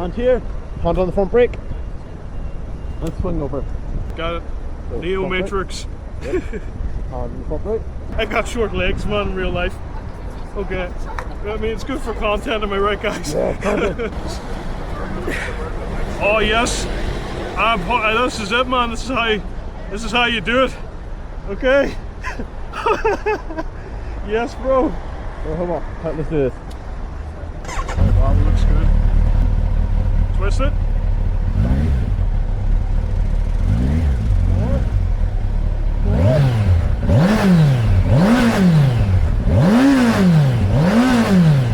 Hand here, hand on the front brake, and swing over. Got it. So, Neo front brake. Matrix. Yep. Hand on the front brake. I got short legs, man, in real life. Okay. I mean, it's good for content, am I right, guys? Yeah, content. Oh yes. This is it, man. This is how you do it. Okay. Yes, bro. Oh, come on, let's do this. Wow, looks good. Twist it.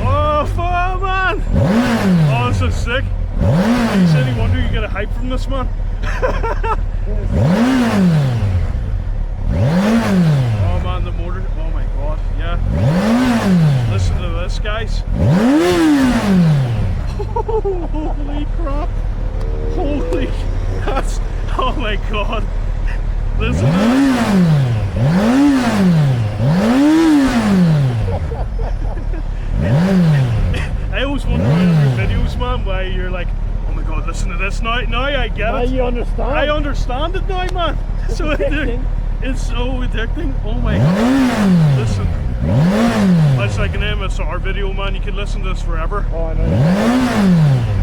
Oh, fun, man! Oh, this is sick. Is any wonder you get a hype from this, man? Oh man, the motor. Oh my god, yeah. Listen to this, guys. Holy crap. Holy. That's. Oh my god. Listen to I always wonder in your videos, man, why you're like, oh my god, listen to this now. Now I get Now it. you understand. I understand it now, man. So addicting. it's so addicting. Oh my god. Listen. That's like an MSR video, man. You can listen to this forever. Oh, I know.